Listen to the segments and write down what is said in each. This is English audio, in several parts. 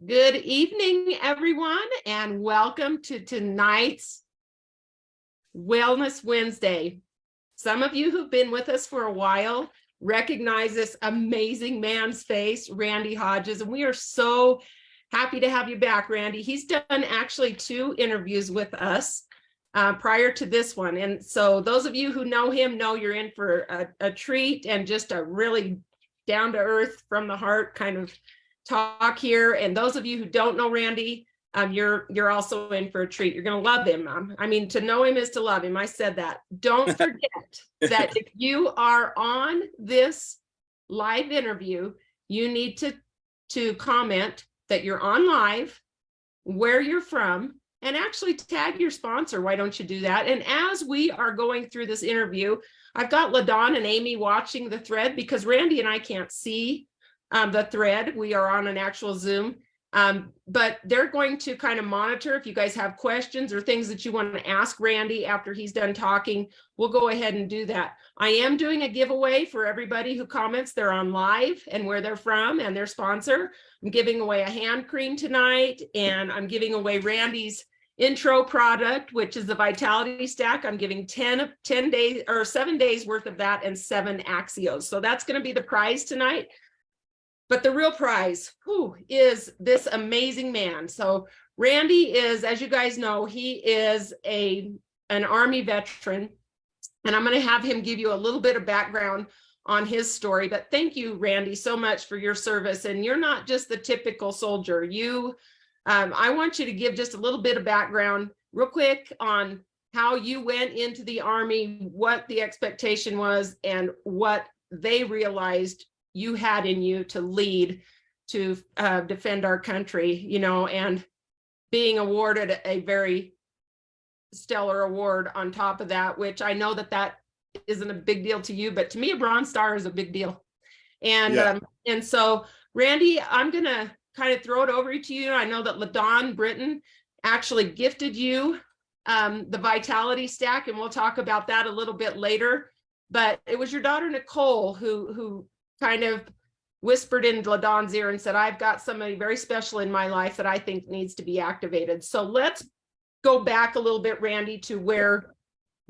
Good evening, everyone, and welcome to tonight's Wellness Wednesday. Some of you who've been with us for a while recognize this amazing man's face, Randy Hodges, and we are so happy to have you back, Randy. He's done actually 2 interviews with us prior to this one, and so those of you who know him know you're in for a treat and just a really down-to-earth, from the heart kind of talk here. And those of you who don't know Randy, you're also in for a treat. You're going to love him. I mean, to know him is to love him. I said that. Don't forget that if you are on this live interview, you need to comment that you're on live, where you're from, and actually tag your sponsor. Why don't you do that? And as we are going through this interview, I've got LaDawn and Amy watching the thread because Randy and I can't see the thread. We are on an actual Zoom, but they're going to kind of monitor if you guys have questions or things that you want to ask Randy after he's done talking. We'll go ahead and do that. I am doing a giveaway for everybody who comments. They're on live and where they're from and their sponsor. I'm giving away a hand cream tonight, and I'm giving away Randy's intro product, which is the Vitality Stack. I'm giving 10 days or 7 days worth of that and 7 Axios. So that's going to be the prize tonight. But the real prize is this amazing man. So Randy is, as you guys know, he is an Army veteran, and I'm going to have him give you a little bit of background on his story. But thank you, Randy, so much for your service. And you're not just the typical soldier. I want you to give just a little bit of background real quick on how you went into the Army, what the expectation was, and what they realized you had in you to lead, to defend our country, and being awarded a very stellar award on top of that, which I know that isn't a big deal to you, but to me, a Bronze Star is a big deal. And and so, Randy, I'm going to kind of throw it over to you. I know that LaDawn Britton actually gifted you the Vitality Stack, and we'll talk about that a little bit later. But it was your daughter, Nicole, who kind of whispered in LaDawn's ear and said, I've got somebody very special in my life that I think needs to be activated. So let's go back a little bit, Randy, to where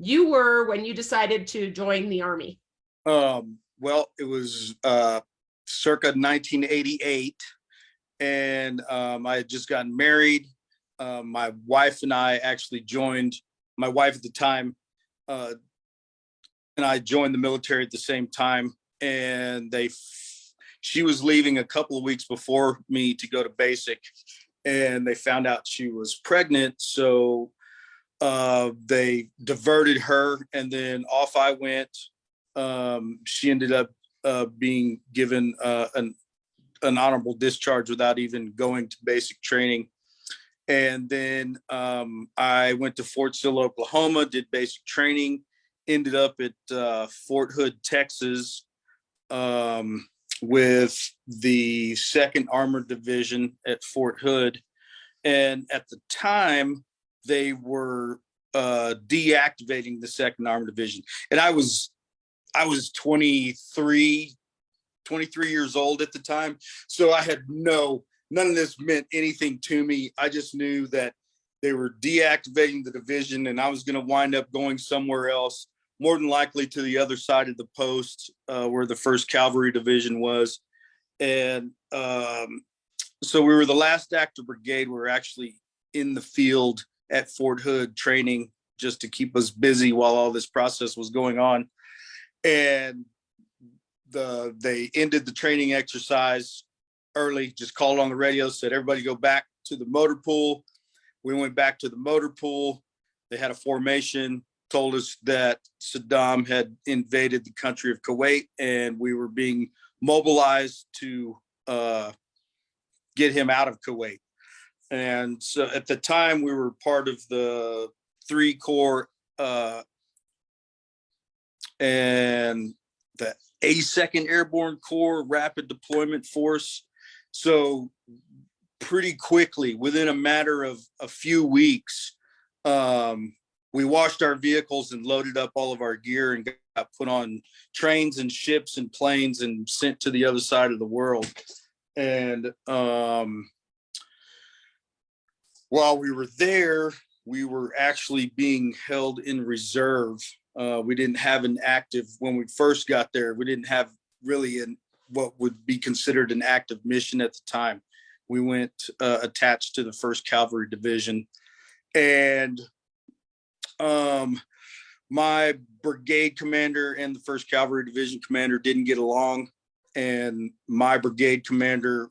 you were when you decided to join the Army. Well, it was circa 1988, and I had just gotten married. My wife and I actually joined, my wife at the time, and I joined the military at the same time. And she was leaving a couple of weeks before me to go to basic, and they found out she was pregnant. So they diverted her, and then off I went. She ended up being given an honorable discharge without even going to basic training. And then I went to Fort Sill, Oklahoma, did basic training, ended up at Fort Hood, Texas, with the 2nd Armored Division at Fort Hood. And at the time, they were deactivating the 2nd Armored Division. And I was 23 years old at the time. So I had none of this meant anything to me. I just knew that they were deactivating the division, and I was going to wind up going somewhere else, more than likely to the other side of the post, where the 1st Cavalry Division was. And so we were the last active brigade. We were actually in the field at Fort Hood training just to keep us busy while all this process was going on. And they ended the training exercise early, just called on the radio, said, everybody go back to the motor pool. We went back to the motor pool. They had a formation, told us that Saddam had invaded the country of Kuwait, and we were being mobilized to get him out of Kuwait. And so at the time, we were part of the 3 Corps and the 82nd Airborne Corps Rapid Deployment Force. So pretty quickly, within a matter of a few weeks, we washed our vehicles and loaded up all of our gear and got put on trains and ships and planes and sent to the other side of the world. And while we were there, we were actually being held in reserve. We didn't have an active, when we first got there, we didn't have really what would be considered an active mission at the time. We went attached to the 1st Cavalry Division. And my brigade commander and the 1st Cavalry Division commander didn't get along. And my brigade commander,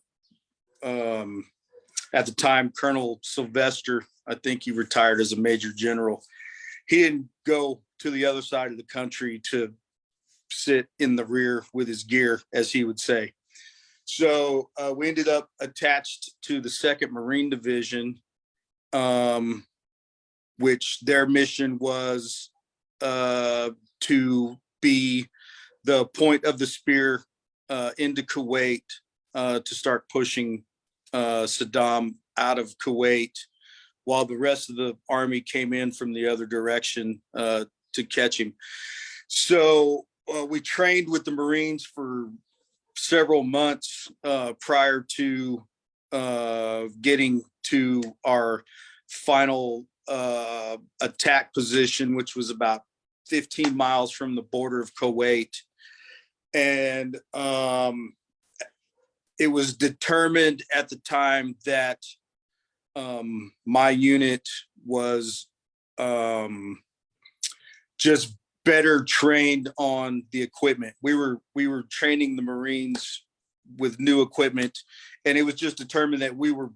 at the time, Colonel Sylvester, I think he retired as a major general. He didn't go to the other side of the country to sit in the rear with his gear, as he would say. So we ended up attached to the 2nd Marine Division, which their mission was to be the point of the spear into Kuwait, to start pushing Saddam out of Kuwait, while the rest of the army came in from the other direction to catch him. So we trained with the Marines for several months prior to getting to our final attack position, which was about 15 miles from the border of Kuwait. And it was determined at the time that my unit was just better trained on the equipment. We were training the Marines with new equipment, and it was just determined that we were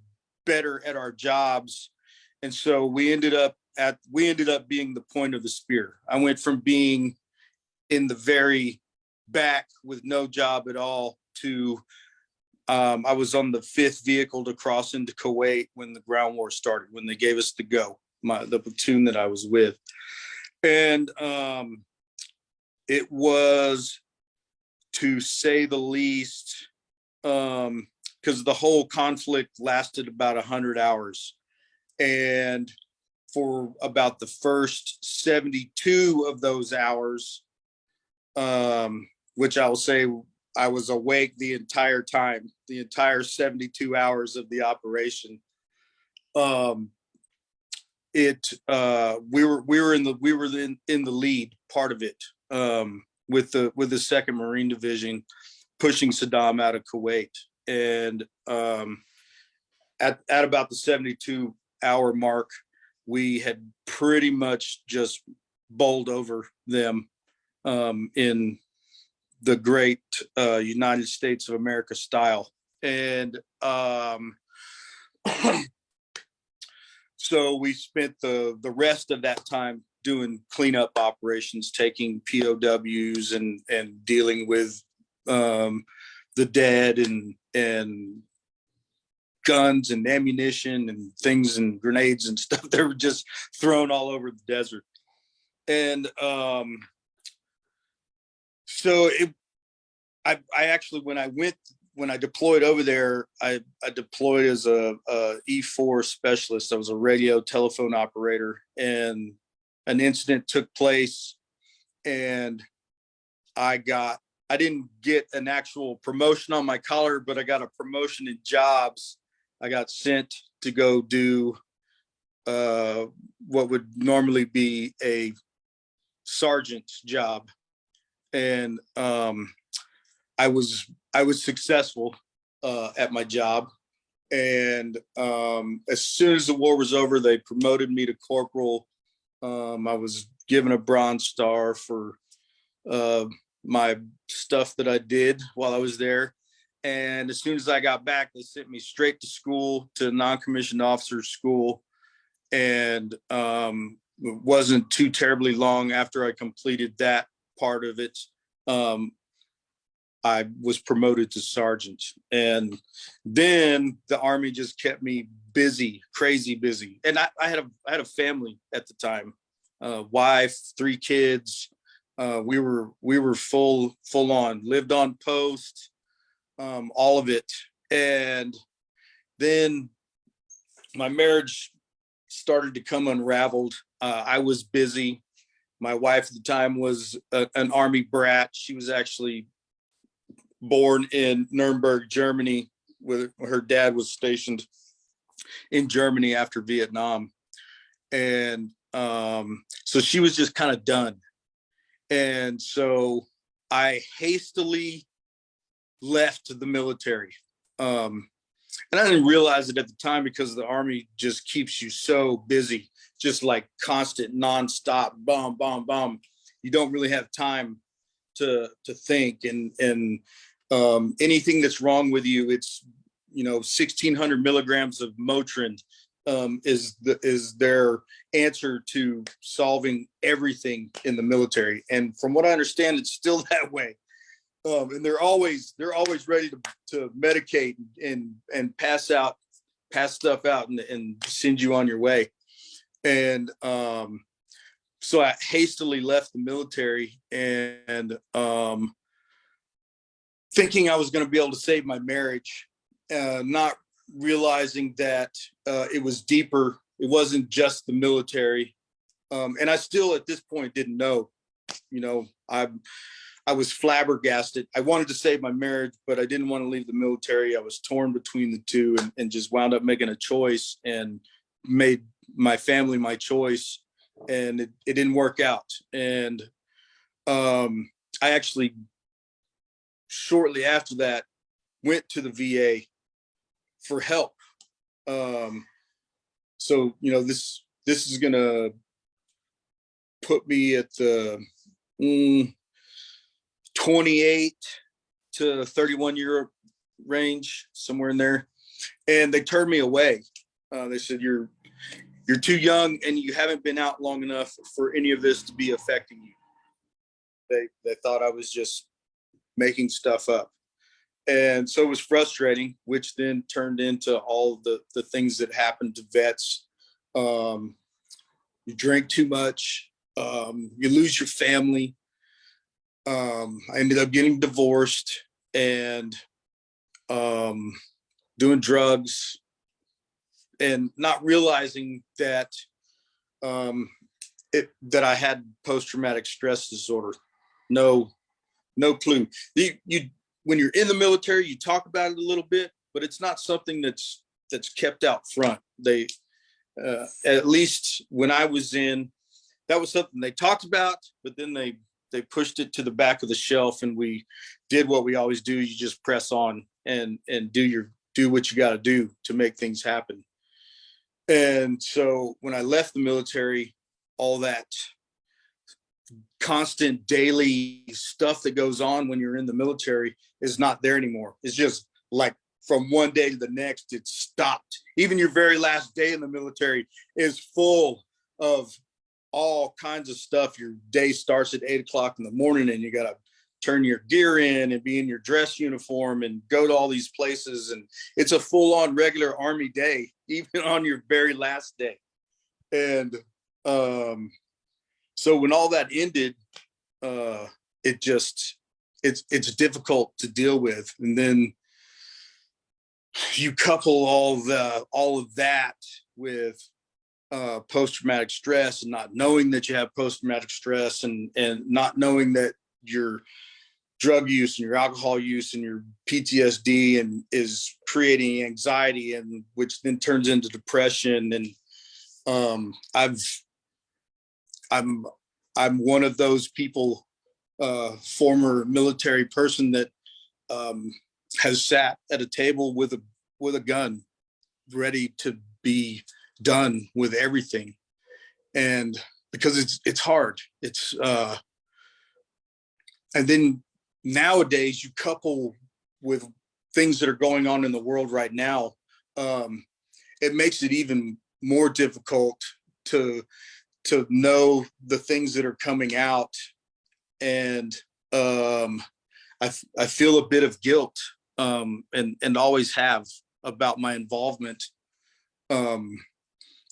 better at our jobs. And so we ended up being the point of the spear. I went from being in the very back with no job at all to I was on the 5th vehicle to cross into Kuwait when the ground war started, when they gave us the go, the platoon that I was with. And it was, to say the least, because the whole conflict lasted about 100 hours. And for about the first 72 of those hours, which I will say I was awake the entire time, the entire 72 hours of the operation. We were in the lead part of it, with the 2nd Marine Division pushing Saddam out of Kuwait. And at about the 72-hour mark, we had pretty much just bowled over them in the great United States of America style. And so we spent the rest of that time doing cleanup operations, taking POWs and dealing with the dead and guns and ammunition and things and grenades and stuff that were just thrown all over the desert. And so I actually, when I deployed over there, I deployed as a E4 specialist. I was a radio telephone operator, and an incident took place, and I didn't get an actual promotion on my collar, but I got a promotion in jobs. I got sent to go do what would normally be a sergeant's job. And I was successful at my job. And as soon as the war was over, they promoted me to corporal. I was given a Bronze Star for my stuff that I did while I was there. And as soon as I got back, they sent me straight to school, to non-commissioned officers school. And it wasn't too terribly long after I completed that part of it, I was promoted to sergeant. And then the Army just kept me busy, crazy busy. And I had a family at the time, wife, 3 kids. We were full on, lived on post, all of it. And then my marriage started to come unraveled. I was busy. My wife at the time was an Army brat. She was actually born in Nuremberg, Germany, where her dad was stationed. in Germany after Vietnam. And so she was just kind of done. And so I hastily left the military. And I didn't realize it at the time because the Army just keeps you so busy, just like constant, nonstop, bomb, bomb, bomb. You don't really have time to think, and anything that's wrong with you, it's 1,600 milligrams of Motrin is their answer to solving everything in the military. And from what I understand, it's still that way. And they're always ready to medicate and pass stuff out and send you on your way. And so I hastily left the military, and thinking I was going to be able to save my marriage, not realizing that it was deeper. It wasn't just the military. And I still at this point didn't know. I was flabbergasted. I wanted to save my marriage, but I didn't want to leave the military. I was torn between the two, and just wound up making a choice and made my family my choice. And it didn't work out. And I actually, shortly after that, went to the VA for help. So, this is going to put me at the 28 to 31-year range, somewhere in there. And they turned me away. They said, you're too young and you haven't been out long enough for any of this to be affecting you. They thought I was just making stuff up. And so it was frustrating, which then turned into all the things that happened to vets. You drink too much, you lose your family. I ended up getting divorced and doing drugs, and not realizing that that I had post-traumatic stress disorder. No clue. When you're in the military, you talk about it a little bit, but it's not something that's kept out front. They at least when I was in, that was something they talked about, but then they pushed it to the back of the shelf, and we did what we always do. You just press on and do what you got to do to make things happen. And so when I left the military, all that constant daily stuff that goes on when you're in the military is not there anymore. It's just like from one day to the next, it's stopped. Even your very last day in the military is full of all kinds of stuff. Your day starts at 8 o'clock in the morning, and you got to turn your gear in and be in your dress uniform and go to all these places. And it's a full-on regular Army day, even on your very last day. And so when all that ended, it's difficult to deal with. And then you couple all of that with post-traumatic stress, and not knowing that you have post-traumatic stress, and not knowing that your drug use and your alcohol use and your PTSD and is creating anxiety, and which then turns into depression. And I'm one of those people, former military person that has sat at a table with a gun, ready to be done with everything. And because it's hard, and then nowadays you couple with things that are going on in the world right now, it makes it even more difficult to know the things that are coming out. And I feel a bit of guilt, and always have, about my involvement.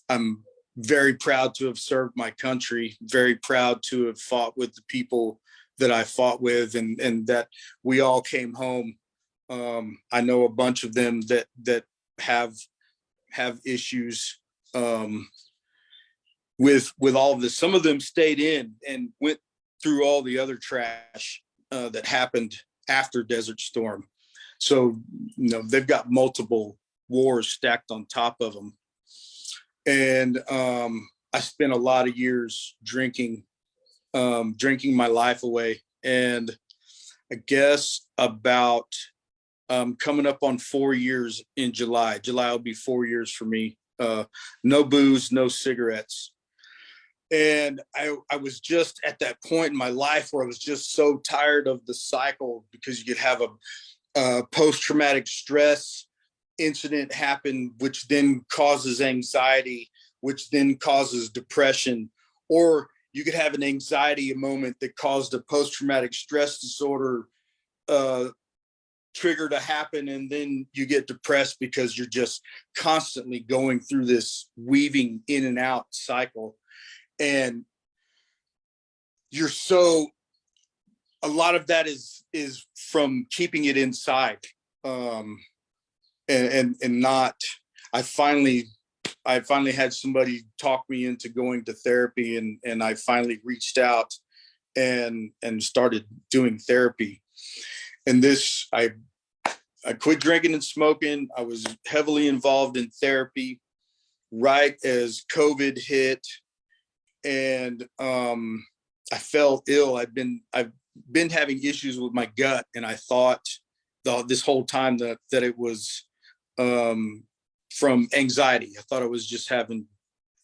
I'm very proud to have served my country, very proud to have fought with the people that I fought with, and that we all came home. I know a bunch of them that have issues with all of this. Some of them stayed in and went through all the other trash that happened after Desert Storm. So, they've got multiple wars stacked on top of them. And I spent a lot of years drinking my life away. And I guess about coming up on 4 years in July. July will be 4 years for me. No booze, no cigarettes. And I was just at that point in my life where I was just so tired of the cycle, because you could have a post-traumatic stress incident happen, which then causes anxiety, which then causes depression, or you could have an anxiety moment that caused a post-traumatic stress disorder trigger to happen, and then you get depressed because you're just constantly going through this weaving in and out cycle. And a lot of that is from keeping it inside, and not. I finally had somebody talk me into going to therapy, and I finally reached out and started doing therapy. And this, I quit drinking and smoking. I was heavily involved in therapy right as COVID hit, and I fell ill. I've been having issues with my gut, and I thought this whole time that it was from anxiety. I thought I was just having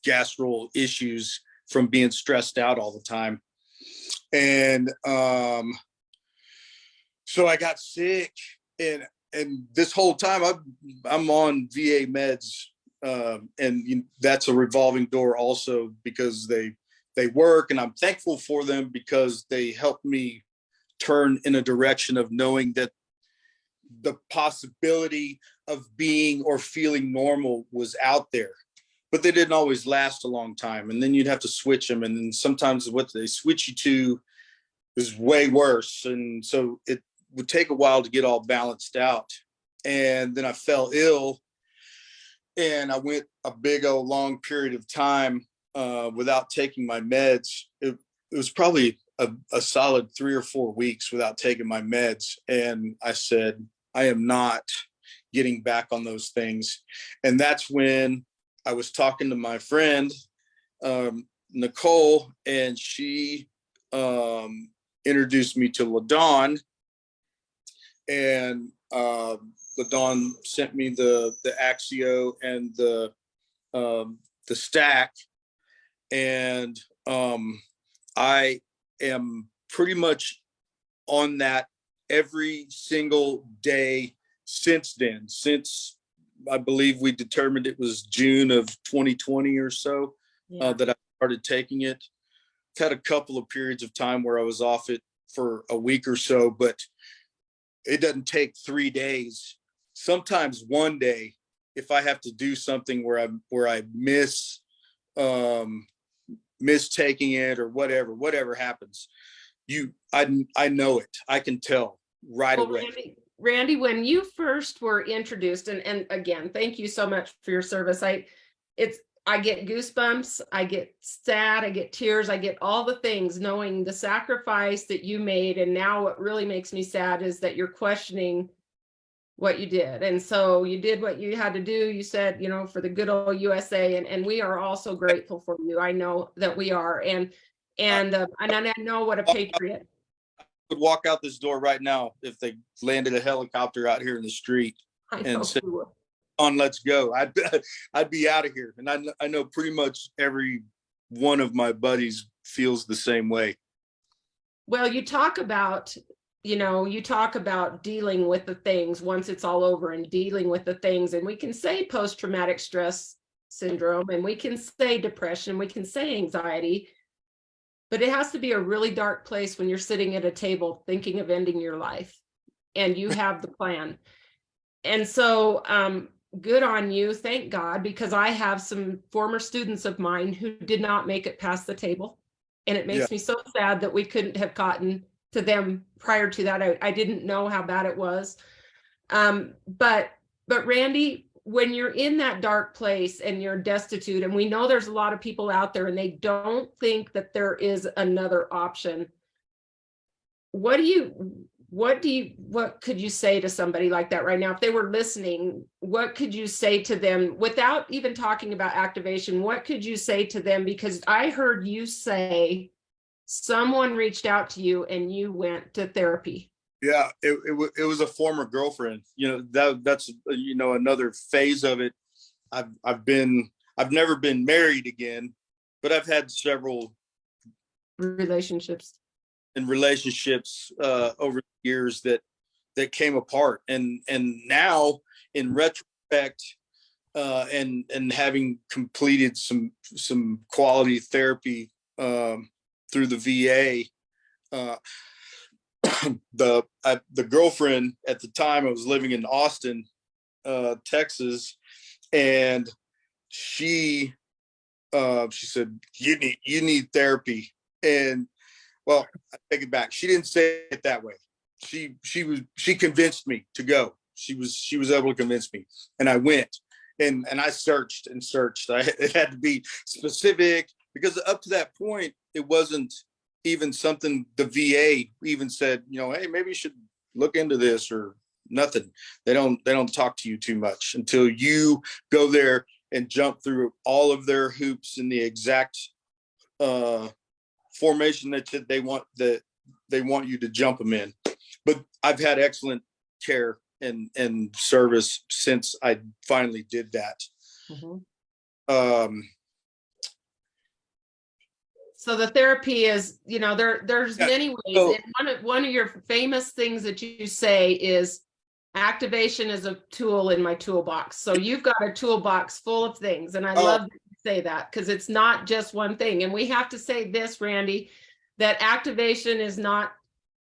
gastro issues from being stressed out all the time. And so I got sick, and this whole time I'm on VA meds, and that's a revolving door also, because they work, and I'm thankful for them because they helped me turn in a direction of knowing that the possibility of being or feeling normal was out there, but they didn't always last a long time. And then you'd have to switch them, and then sometimes what they switch you to is way worse. And so it would take a while to get all balanced out. And then I fell ill, and I went a big old long period of time without taking my meds. It was probably a solid 3 or 4 weeks without taking my meds. And I said, I am not getting back on those things. And that's when I was talking to my friend, Nicole, and she introduced me to LaDawn. And LaDawn sent me the Axio and the stack. And I am pretty much on that every single day since then, since I believe we determined it was June of 2020 or so. Yeah. That I started taking it. I've had a couple of periods of time where I was off it for a week or so, but it doesn't take 3 days. Sometimes one day, if I have to do something where I miss taking it or whatever happens, I know it. I can tell right away. Randy, when you first were introduced, and again, thank you so much for your service. I get goosebumps, I get sad, I get tears, I get all the things knowing the sacrifice that you made. And now what really makes me sad is that you're questioning what you did. And so you did what you had to do. You said, for the good old USA, and we are also grateful for you. I know that we are. And I know what a patriot. Would walk out this door right now if they landed a helicopter out here in the street and said, "On, let's go." I'd be out of here. And I know pretty much every one of my buddies feels the same way. Well, you talk about dealing with the things once it's all over, and dealing with the things, and we can say post-traumatic stress syndrome, and we can say depression, we can say anxiety. But it has to be a really dark place when you're sitting at a table thinking of ending your life, and you have the plan. And so good on you, thank God, because I have some former students of mine who did not make it past the table. And it makes me so sad that we couldn't have gotten to them prior to that. I didn't know how bad it was. But Randy, when you're in that dark place and you're destitute, and we know there's a lot of people out there and they don't think that there is another option, what do what could you say to somebody like that right now? If they were listening, what could you say to them without even talking about activation? What could you say to them? Because I heard you say someone reached out to you and you went to therapy. Yeah, it was a former girlfriend. You know, that's you know, another phase of it. I've never been married again, but I've had several Relationships. in relationships over the years that came apart, and now in retrospect, and having completed some quality therapy through the VA, uh, the girlfriend at the time, I was living in Austin, Texas, and she said, you need therapy. And well, I take it back. She didn't say it that way. She convinced me to go. She was able to convince me, and I went, and I searched and searched. It had to be specific, because up to that point, it wasn't even something the VA even said, you know, hey, maybe you should look into this, or nothing. They don't talk to you too much until you go there and jump through all of their hoops in the exact formation that they want you to jump them in. But I've had excellent care and service since I finally did that. Mm-hmm. So the therapy is, you know, there's many ways. So, and one of your famous things that you say is activation is a tool in my toolbox. So you've got a toolbox full of things. And I love that you say that, because it's not just one thing. And we have to say this, Randy, that activation is not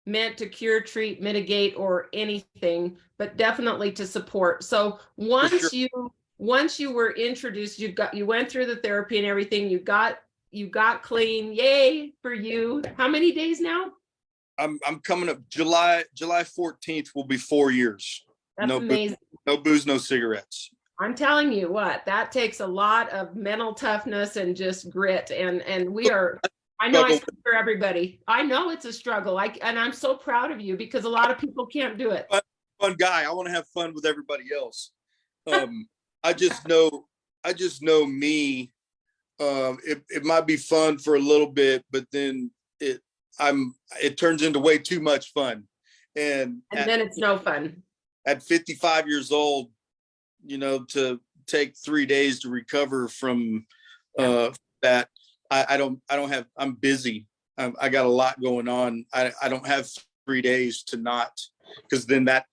meant to cure, treat, mitigate, or anything, but definitely to support. So once you were introduced, you went through the therapy and everything, you got clean. Yay for you. How many days now? I'm coming up July 14th will be 4 years. That's amazing. No booze, no cigarettes. I'm telling you what, that takes a lot of mental toughness and just grit. And we are, I know I speak for everybody. I know it's a struggle. And I'm so proud of you, because a lot of people can't do it. Fun guy. I want to have fun with everybody else. I just know me. It might be fun for a little bit, but then it turns into way too much fun. And then it's no fun. At 55 years old, you know, to take 3 days to recover from that, I'm busy. I got a lot going on. I don't have 3 days to not, because then that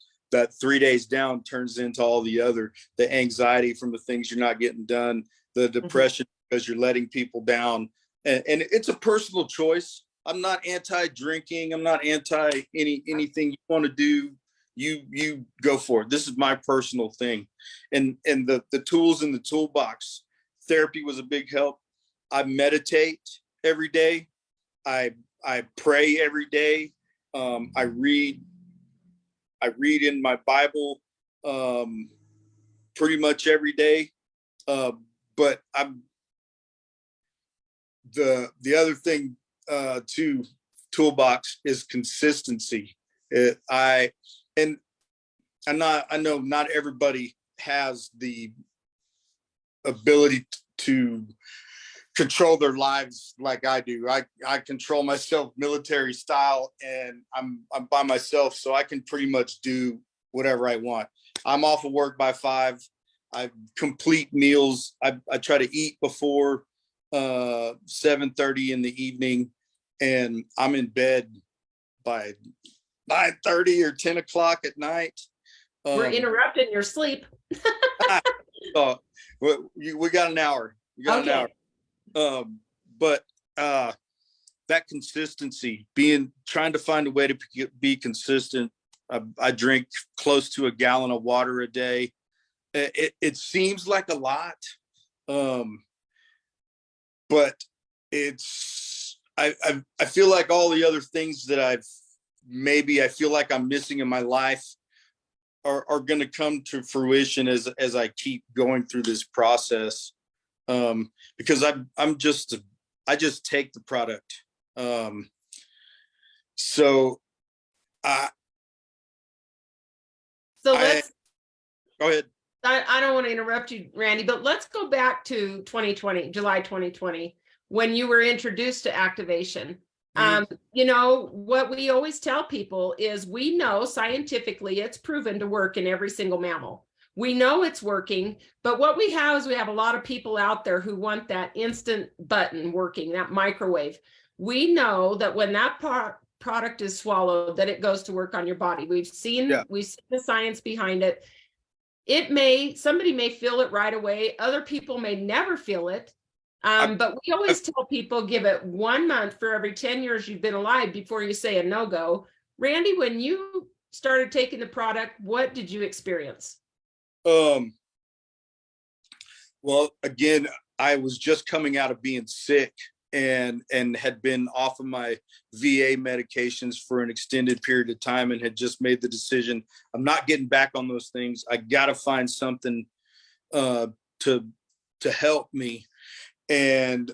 3 days down turns into all the anxiety from the things you're not getting done, the depression because you're letting people down. And it's a personal choice. I'm not anti-drinking. I'm not anti anything you want to do. You go for it. This is my personal thing. And the tools in the toolbox, therapy was a big help. I meditate every day. I pray every day. I read in my Bible pretty much every day. But the other thing to toolbox is consistency. I know not everybody has the ability to control their lives like I do. I control myself military style, and I'm by myself, so I can pretty much do whatever I want. I'm off of work by 5. I complete meals. I try to eat before 7:30 in the evening, and I'm in bed by 9:30 or 10 o'clock at night. We're interrupting your sleep. So we got an hour. We got an hour. But that consistency, trying to find a way to be consistent. I drink close to a gallon of water a day. It seems like a lot, but I feel like all the other things that I feel like I'm missing in my life are going to come to fruition as I keep going through this process. Because I just take the product. So So I go ahead. I don't want to interrupt you, Randy, but let's go back to 2020, July 2020, when you were introduced to activation. You know, what we always tell people is we know scientifically it's proven to work in every single mammal. We know it's working, but what we have is we have a lot of people out there who want that instant button working, that microwave. We know that when that product is swallowed, that it goes to work on your body. We've seen the science behind it. Somebody may feel it right away. Other people may never feel it. But we always tell people give it 1 month for every 10 years you've been alive before you say a no-go. Randy, when you started taking the product, what did you experience? Well, again, I was just coming out of being sick and had been off of my VA medications for an extended period of time and had just made the decision, I'm not getting back on those things. I got to find something to help me. And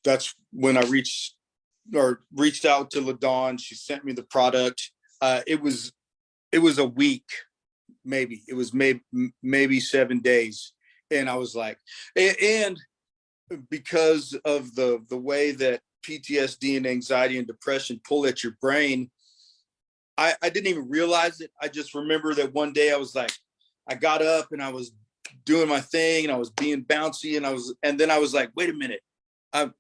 that's when I reached out to LaDawn. She sent me the product. It was a week, maybe. It was maybe 7 days. And I was like, and because of the way that PTSD and anxiety and depression pull at your brain, I didn't even realize it. I just remember that one day I was like, I got up and I was doing my thing and I was being bouncy and then I was like, wait a minute, I'm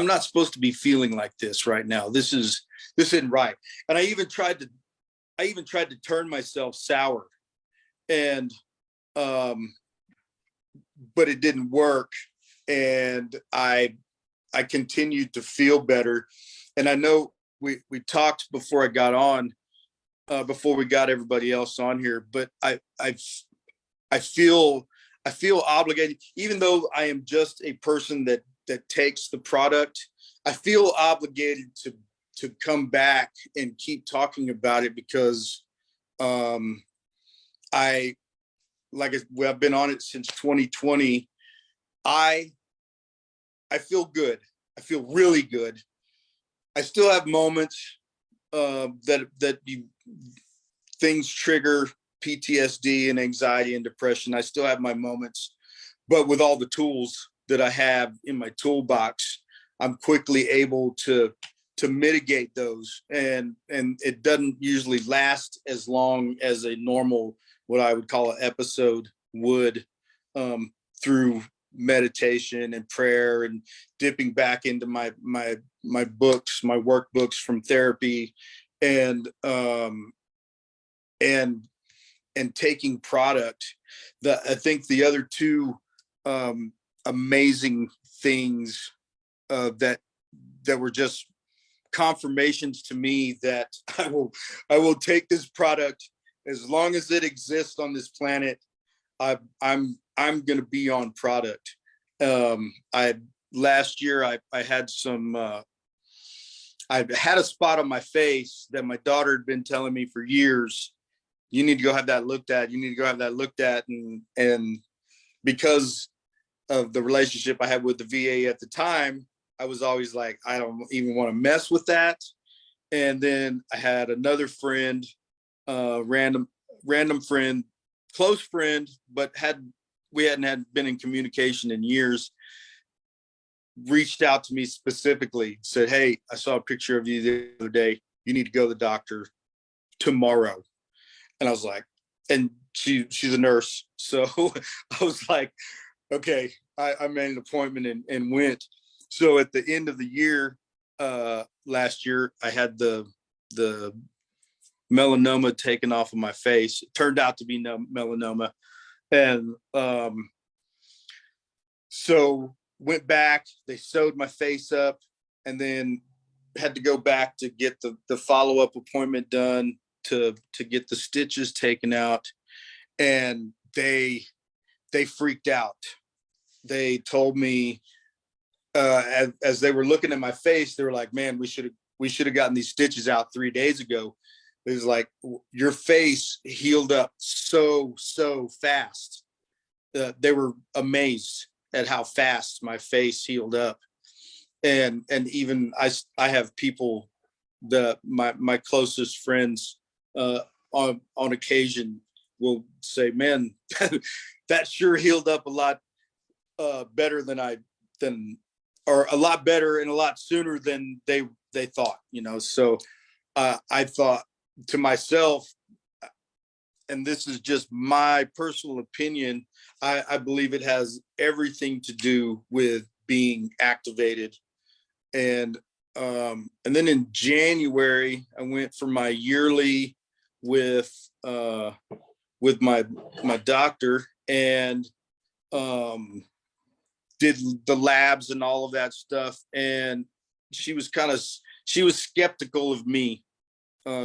not supposed to be feeling like this right now. This isn't right. And I even tried to turn myself sour, and but it didn't work. And I continued to feel better. And I know we talked before I got on, before we got everybody else on here, but I feel obligated, even though I am just a person that takes the product. I feel obligated to come back and keep talking about it because I've been on it since 2020. I feel good. I feel really good. I still have moments things trigger PTSD and anxiety and depression. I still have my moments, but with all the tools that I have in my toolbox, I'm quickly able to mitigate those. And it doesn't usually last as long as a normal, what I would call an episode would, through meditation and prayer and dipping back into my books, my workbooks from therapy, and taking product. I think the other two amazing things that were just confirmations to me that I will take this product as long as it exists on this planet. I'm going to be on product. Last year I had some. I had a spot on my face that my daughter had been telling me for years, you need to go have that looked at. You need to go have that looked at. And because of the relationship I had with the VA at the time, I was always like, I don't even want to mess with that. And then I had another friend, random friend, close friend, but we hadn't been in communication in years, reached out to me specifically, said, hey, I saw a picture of you the other day. You need to go to the doctor tomorrow. And I was like, and she's a nurse. So I was like, okay, I made an appointment and went. So at the end of the year, last year, I had the melanoma taken off of my face. It turned out to be no melanoma. And so went back, they sewed my face up, and then had to go back to get the follow-up appointment done to get the stitches taken out. And they freaked out. They told me, as they were looking at my face, they were like, man, we should have gotten these stitches out 3 days ago. It was like, your face healed up so fast. They were amazed at how fast my face healed up. And even I have people, my closest friends on occasion will say, man, that sure healed up a lot better or a lot better and a lot sooner than they thought, So I thought to myself, and this is just my personal opinion, I believe it has everything to do with being activated. And then in January, I went for my yearly with my doctor, and did the labs and all of that stuff. And she was skeptical of me.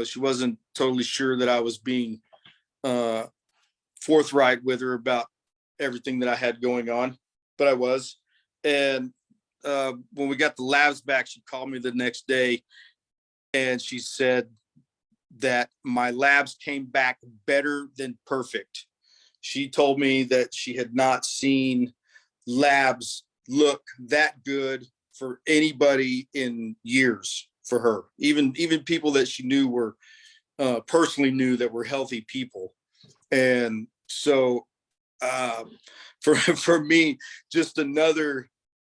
She wasn't totally sure that I was being forthright with her about everything that I had going on, but I was. And when we got the labs back, she called me the next day and she said that my labs came back better than perfect. She told me that she had not seen labs look that good for anybody in years for her. Even people that she knew were personally knew that were healthy people. And so for me, just another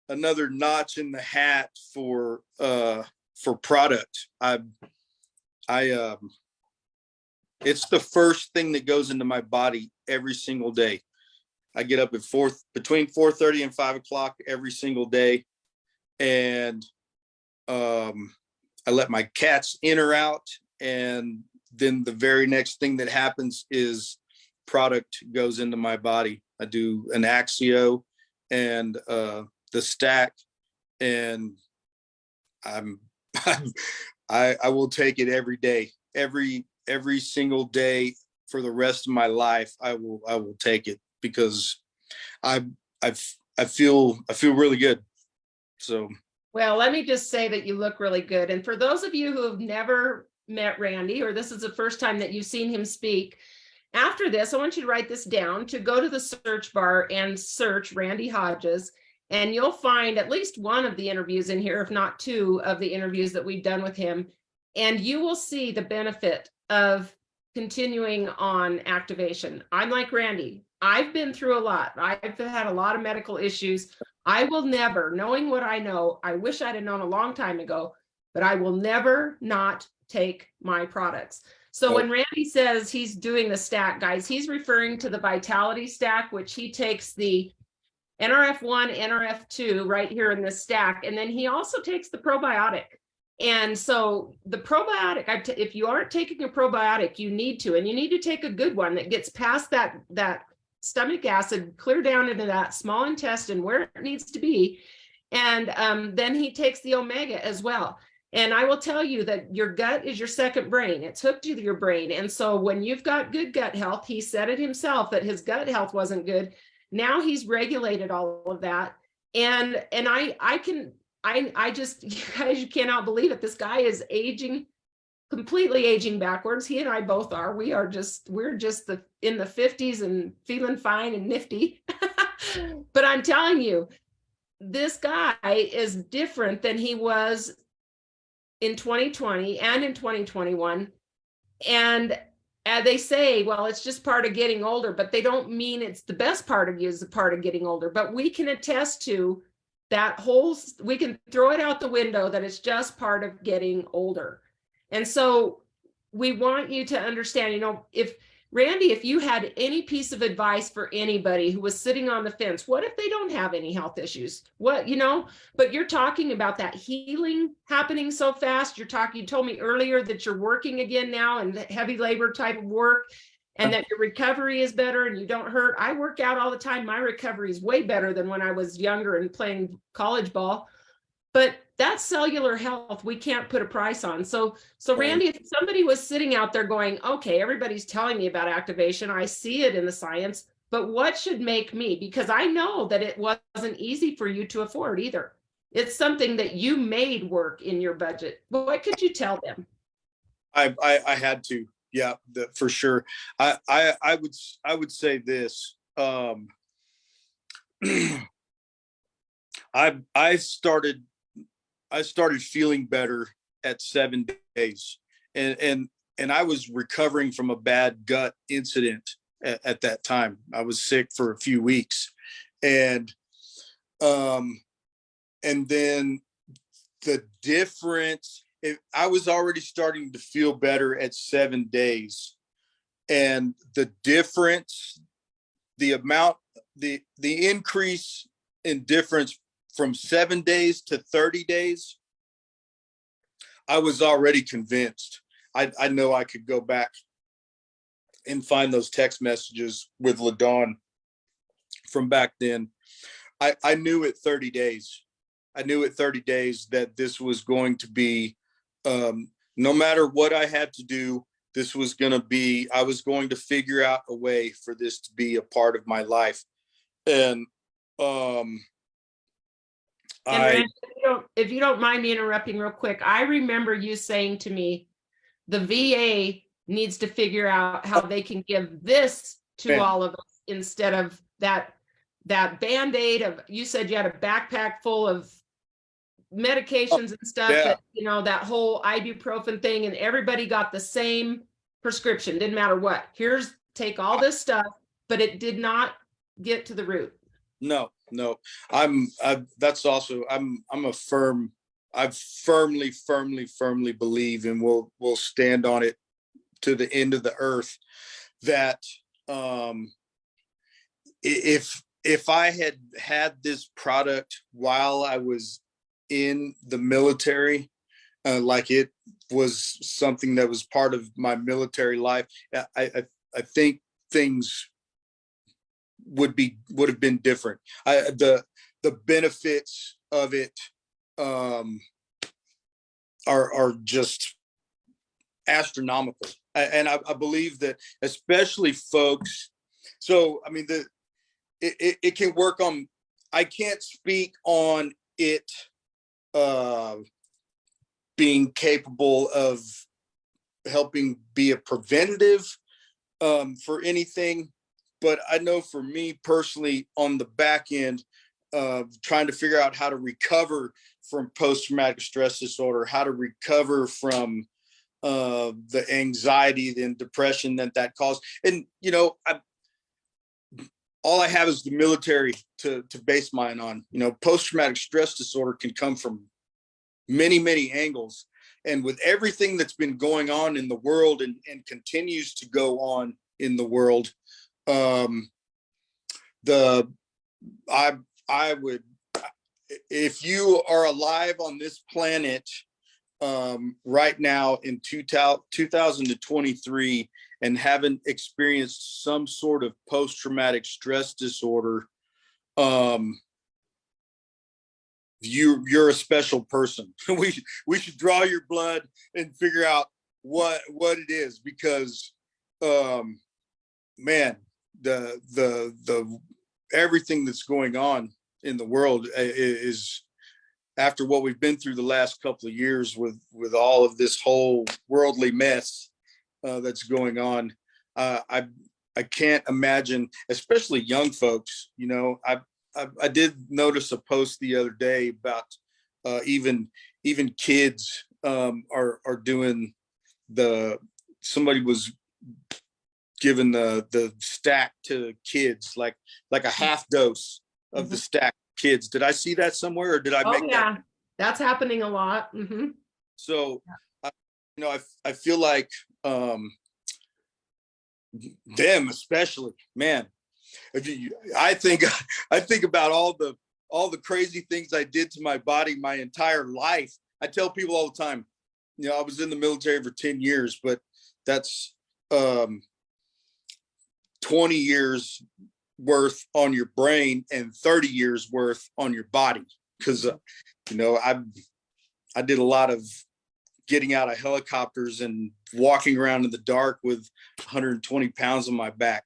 notch in the hat for product. It's the first thing that goes into my body every single day. I get up at between 4:30 and 5 o'clock every single day. And I let my cats in or out. And then the very next thing that happens is product goes into my body. I do an Axio and the stack, and I will take it every day, every single day for the rest of my life. I will take it because I feel really good. So, well, let me just say that you look really good. And for those of you who have never met Randy, or this is the first time that you've seen him speak, after this, I want you to write this down, to go to the search bar and search Randy Hodges, and you'll find at least one of the interviews in here, if not two of the interviews that we've done with him. And you will see the benefit of continuing on activation. I'm like Randy. I've been through a lot. I've had a lot of medical issues. I will never, knowing what I know, I wish I'd have known a long time ago, but I will never not take my products. So when Randy says he's doing the stack, guys, he's referring to the Vitality stack, which he takes the NRF1, NRF2 right here in this stack. And then he also takes the probiotic. And so the probiotic, if you aren't taking a probiotic, you need to, and you need to take a good one that gets past that stomach acid, clear down into that small intestine where it needs to be. And then he takes the omega as well. And I will tell you that your gut is your second brain. It's hooked to your brain. And so when you've got good gut health, he said it himself that his gut health wasn't good. Now he's regulated all of that. And I just, you guys, you cannot believe it. This guy is completely aging backwards. He and I both are. We're just in the 50s and feeling fine and nifty. But I'm telling you, this guy is different than he was in 2020 and in 2021. And they say, well, it's just part of getting older, but they don't mean it's the best part of you is the part of getting older. But we can attest to that we can throw it out the window that it's just part of getting older. And so we want you to understand, Randy, if you had any piece of advice for anybody who was sitting on the fence, what if they don't have any health issues? But you're talking about that healing happening so fast. You told me earlier that you're working again now and heavy labor type of work, and that your recovery is better and you don't hurt. I work out all the time. My recovery is way better than when I was younger and playing college ball. But that cellular health, we can't put a price on. So Randy, if somebody was sitting out there going, okay, everybody's telling me about activation, I see it in the science, but what should make me? Because I know that it wasn't easy for you to afford either. It's something that you made work in your budget. What could you tell them? I had to, yeah, for sure. I would say this. I started feeling better at 7 days, and and I was recovering from a bad gut incident at that time. I was sick for a few weeks, and um, and then the difference. I was already starting to feel better at 7 days, and the difference, the amount, the increase in difference from 7 days to 30 days, I was already convinced. I know I could go back and find those text messages with LaDawn from back then. I knew at 30 days, I knew at 30 days that this was going to be, no matter what I had to do, this was going to be, I was going to figure out a way for this to be a part of my life. And And Randy, if you don't mind me interrupting real quick, I remember you saying to me, the VA needs to figure out how they can give this to all of us instead of that Band-Aid of, you said you had a backpack full of medications and stuff, that, you know, that whole ibuprofen thing, and everybody got the same prescription, didn't matter what. Here's, take all this stuff, but it did not get to the root. No, that's also, I firmly believe, and will stand on it to the end of the earth, that if I had this product while I was in the military, like it was something that was part of my military life, I think things would have been different. The benefits of it are just astronomical, and I believe that, especially folks. So I mean, it can work on. I can't speak on it being capable of helping be a preventative for anything. But I know for me personally, on the back end, trying to figure out how to recover from post-traumatic stress disorder, how to recover from the anxiety and depression that caused. And, you know, all I have is the military to base mine on. You know, post-traumatic stress disorder can come from many angles. And with everything that's been going on in the world and continues to go on in the world, I would, if you are alive on this planet right now in 2023 and haven't experienced some sort of post-traumatic stress disorder, you're a special person. we should draw your blood and figure out what it is, because man, the everything that's going on in the world is, after what we've been through the last couple of years with all of this whole worldly mess that's going on. I can't imagine, especially young folks. You know, I did notice a post the other day about even kids are doing somebody was given the stack to kids, like a half dose of the stack kids. Did I see that somewhere, or did I make that? That's happening a lot. So you know, I feel like them especially, man, I think about all the crazy things I did to my body my entire life. I tell people all the time, you know, I was in the military for 10 years, but that's 20 years worth on your brain and 30 years worth on your body. Because you know, I did a lot of getting out of helicopters and walking around in the dark with 120 pounds on my back,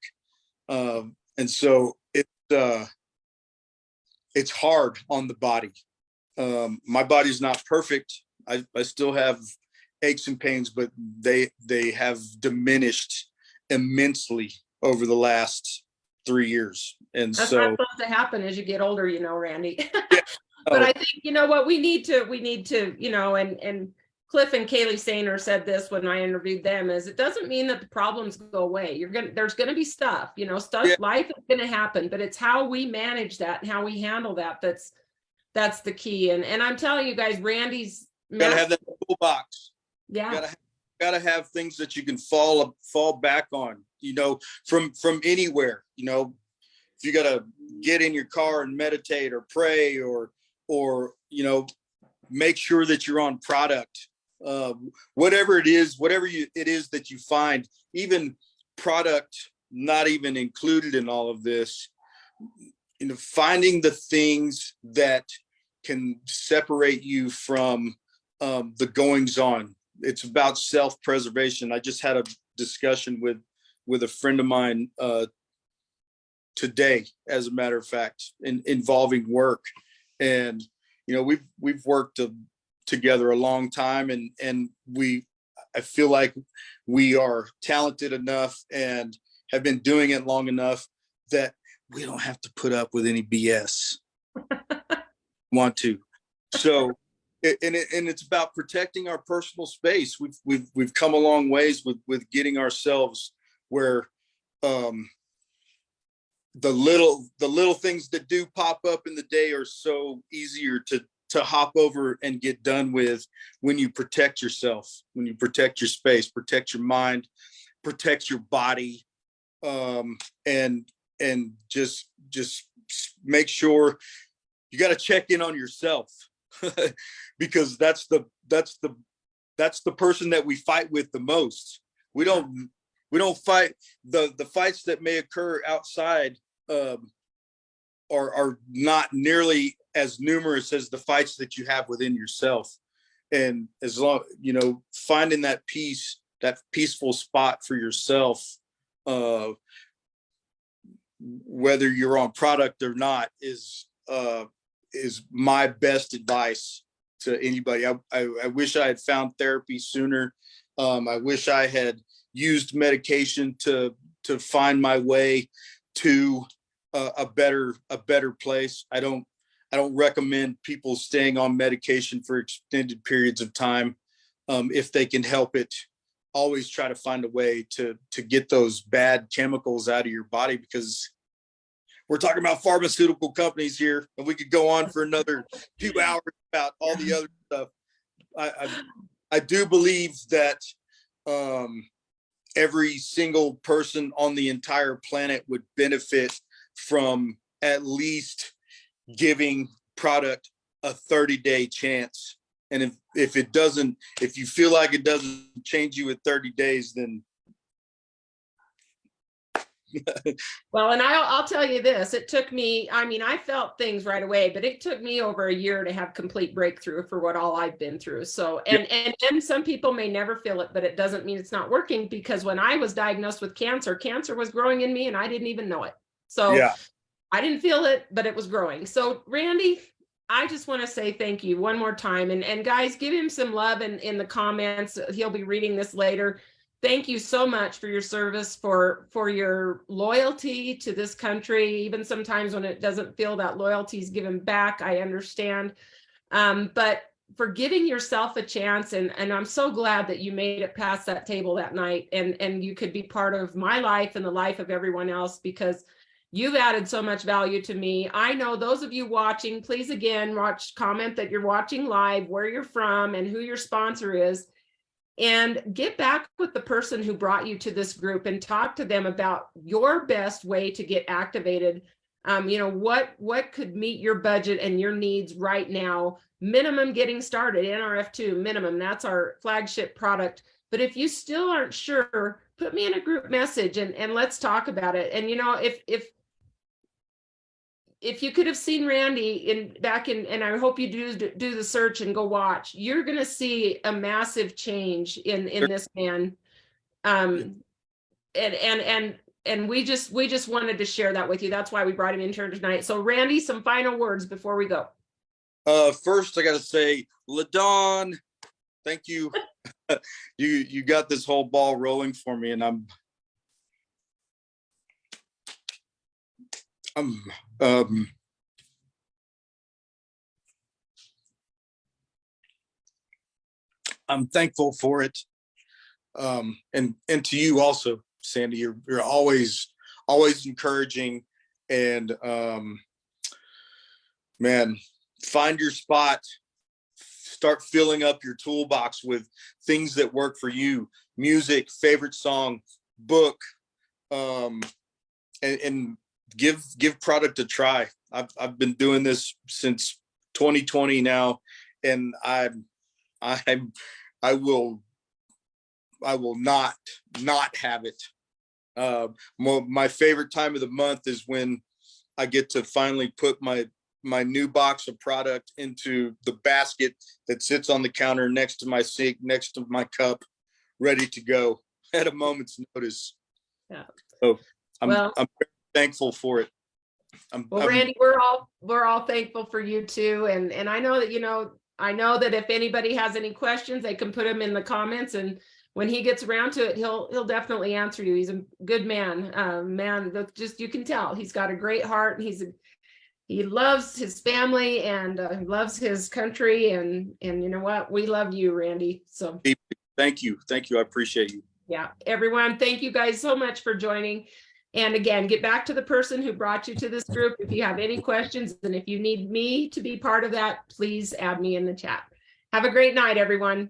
and so it's hard on the body. My body's not perfect. I still have aches and pains, but they have diminished immensely over the last 3 years. And that's so not supposed to happen as you get older, you know, Randy. But I think, you know what, we need to, you know, and Cliff and Kaylee Sainer said this when I interviewed them, is it doesn't mean that the problems go away. There's gonna be stuff, stuff, Yeah. life is gonna happen, but it's how we manage that and how we handle that. That's the key. And I'm telling you guys, Randy's Gotta have that toolbox. yeah. Gotta have things that you can fall back on, from anywhere. If you gotta get in your car and meditate or pray or make sure that you're on product. Whatever it is that you find, even product not even included in all of this, finding the things that can separate you from the goings on. It's about self-preservation. I just had a discussion with a friend of mine today, as a matter of fact, involving work. And we've worked together a long time, and I feel like we are talented enough and have been doing it long enough that we don't have to put up with any BS. Want to. So it's about protecting our personal space. We've come a long ways with getting ourselves where the little things that do pop up in the day are so easier to hop over and get done with when you protect yourself, when you protect your space, protect your mind, protect your body, and just make sure you got to check in on yourself because that's the person that we fight with the most. We don't fight the fights that may occur outside are not nearly as numerous as the fights that you have within yourself. And as long, finding that peace, that peaceful spot for yourself, whether you're on product or not, is my best advice to anybody. I wish I had found therapy sooner. I wish I had used medication to find my way to a better place. I don't recommend people staying on medication for extended periods of time. If they can help it, always try to find a way to get those bad chemicals out of your body, because we're talking about pharmaceutical companies here, and we could go on for another few hours about all the other stuff. I do believe that every single person on the entire planet would benefit from at least giving product a 30-day chance. And if you feel like it doesn't change you in 30 days, then well, and I'll tell you this, it took me, I felt things right away, but it took me over a year to have complete breakthrough for what all I've been through. So, and some people may never feel it, but it doesn't mean it's not working, because when I was diagnosed with cancer was growing in me and I didn't even know it. So yeah. I didn't feel it, but it was growing. So Randy, I just want to say thank you one more time. And guys, give him some love in the comments. He'll be reading this later. Thank you so much for your service, for your loyalty to this country. Even sometimes when it doesn't feel that loyalty is given back, I understand. But for giving yourself a chance, and I'm so glad that you made it past that table that night, and you could be part of my life and the life of everyone else, because you've added so much value to me. I know those of you watching, please again, comment that you're watching live, where you're from and who your sponsor is, and get back with the person who brought you to this group and talk to them about your best way to get activated. What could meet your budget and your needs right now. Minimum getting started, NRF2 minimum, that's our flagship product. But if you still aren't sure, put me in a group message and let's talk about it. And if you could have seen Randy back in, and I hope you do the search and go watch, you're going to see a massive change in this man. And we just wanted to share that with you. That's why we brought him in here tonight. So Randy, some final words before we go. First, I got to say, LaDawn, thank you. You got this whole ball rolling for me, and I'm I'm thankful for it. And to you also, Sandy, you're always encouraging, and man, find your spot, start filling up your toolbox with things that work for you, music, favorite song, book, and give product a try. I've been doing this since 2020 now, and I will not have it. My favorite time of the month is when I get to finally put my new box of product into the basket that sits on the counter next to my sink, next to my cup, ready to go at a moment's notice. Yeah. So I'm Well, very thankful for it. Randy, we're all thankful for you too. And I know that, I know that if anybody has any questions, they can put them in the comments, and when he gets around to it, he'll definitely answer you. He's a good man, that just, you can tell he's got a great heart, and he loves his family, and loves his country, and you know what? We love you, Randy. So thank you. I appreciate you. Yeah, everyone, thank you guys so much for joining. And again, get back to the person who brought you to this group if you have any questions, and if you need me to be part of that, please add me in the chat. Have a great night, everyone.